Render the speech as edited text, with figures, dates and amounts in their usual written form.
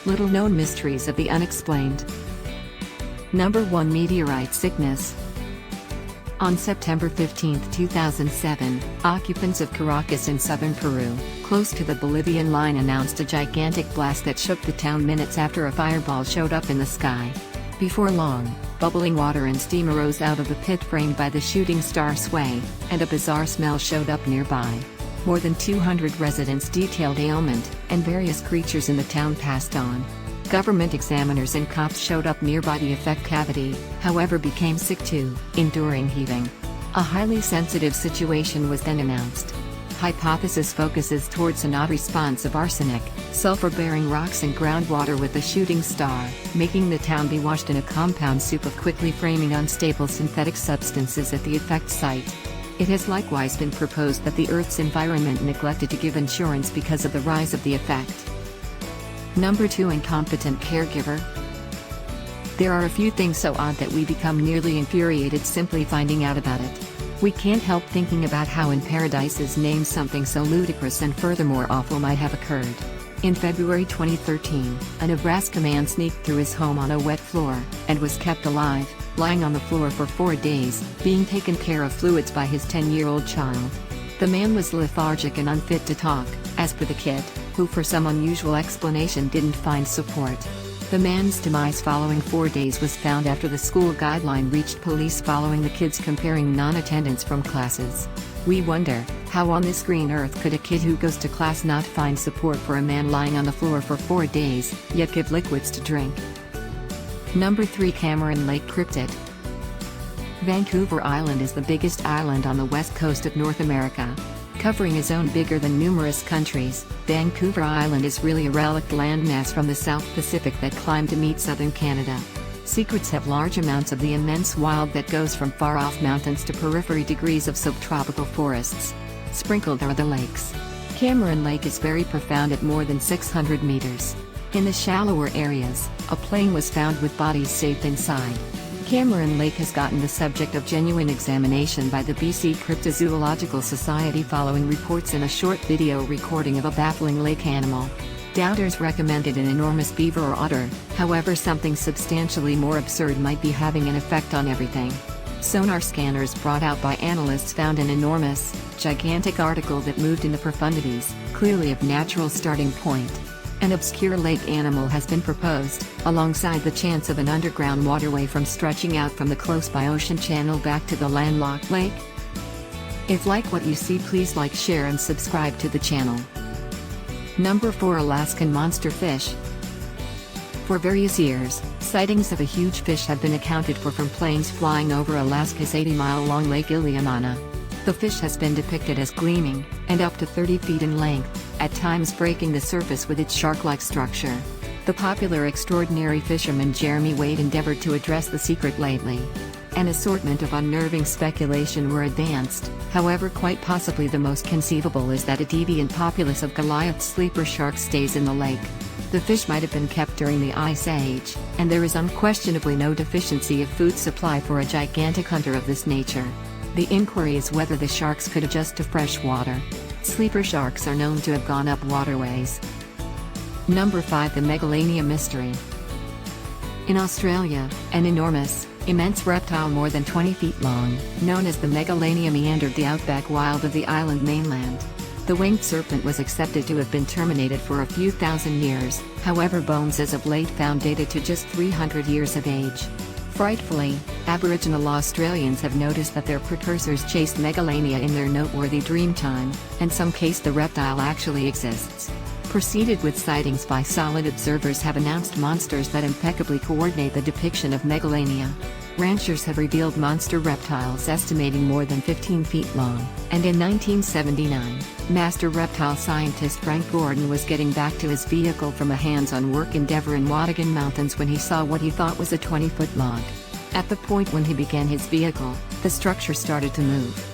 Little known mysteries of the unexplained. Number 1. Meteorite Sickness. On September 15, 2007, occupants of Caracas in southern Peru, close to the Bolivian line, announced a gigantic blast that shook the town minutes after a fireball showed up in the sky. Before long, bubbling water and steam arose out of the pit framed by the shooting star sway, and a bizarre smell showed up nearby. More than 200 residents detailed ailment, and various creatures in the town passed on. Government examiners and cops showed up nearby the effect cavity, however became sick too, enduring heaving. A highly sensitive situation was then announced. Hypothesis focuses towards an odd response of arsenic, sulfur-bearing rocks and groundwater with the shooting star, making the town be washed in a compound soup of quickly framing unstable synthetic substances at the effect site. It has likewise been proposed that the Earth's environment neglected to give insurance because of the rise of the effect. Number 2. Incompetent Caregiver. There are a few things so odd that we become nearly infuriated simply finding out about it. We can't help thinking about how in Paradise's name something so ludicrous and furthermore awful might have occurred. In February 2013, a Nebraska man sneaked through his home on a wet floor, and was kept alive, lying on the floor for 4 days, being taken care of fluids by his 10-year-old child. The man was lethargic and unfit to talk, as per the kid, who for some unusual explanation didn't find support. The man's demise following 4 days was found after the school guideline reached police following the kids comparing non-attendance from classes. We wonder, how on this green earth could a kid who goes to class not find support for a man lying on the floor for 4 days, yet give liquids to drink? Number 3. Cameron Lake Cryptid. Vancouver Island is the biggest island on the west coast of North America. Covering a zone bigger than numerous countries, Vancouver Island is really a relict landmass from the South Pacific that climbed to meet southern Canada. Secrets have large amounts of the immense wild that goes from far-off mountains to periphery degrees of subtropical forests. Sprinkled are the lakes. Cameron Lake is very profound at more than 600 meters. In the shallower areas, a plane was found with bodies safe inside. Cameron Lake has gotten the subject of genuine examination by the BC Cryptozoological Society following reports in a short video recording of a baffling lake animal. Doubters recommended an enormous beaver or otter, however something substantially more absurd might be having an effect on everything. Sonar scanners brought out by analysts found an enormous, gigantic article that moved in the profundities, clearly of natural starting point. An obscure lake animal has been proposed, alongside the chance of an underground waterway from stretching out from the close-by ocean channel back to the landlocked lake. If like what you see, please like, share and subscribe to the channel. Number 4. Alaskan Monster Fish. For various years, sightings of a huge fish have been accounted for from planes flying over Alaska's 80-mile-long Lake Iliamna. The fish has been depicted as gleaming, and up to 30 feet in length, at times breaking the surface with its shark-like structure. The popular extraordinary fisherman Jeremy Wade endeavored to address the secret lately. An assortment of unnerving speculation were advanced, however quite possibly the most conceivable is that a deviant populace of Goliath sleeper sharks stays in the lake. The fish might have been kept during the Ice Age, and there is unquestionably no deficiency of food supply for a gigantic hunter of this nature. The inquiry is whether the sharks could adjust to fresh water. Sleeper sharks are known to have gone up waterways. Number 5. The Megalania Mystery. In Australia, an enormous, immense reptile more than 20 feet long, known as the Megalania, meandered the outback wild of the island mainland. The winged serpent was accepted to have been terminated for a few thousand years, however bones as of late found dated to just 300 years of age. Frightfully, Aboriginal Australians have noticed that their precursors chased Megalania in their noteworthy dream time, and some case the reptile actually exists. Preceded with sightings by solid observers have announced monsters that impeccably coordinate the depiction of Megalania. Ranchers have revealed monster reptiles estimating more than 15 feet long, and in 1979, master reptile scientist Frank Gordon was getting back to his vehicle from a hands-on work endeavor in Watagan Mountains when he saw what he thought was a 20-foot log. At the point when he began his vehicle, the structure started to move.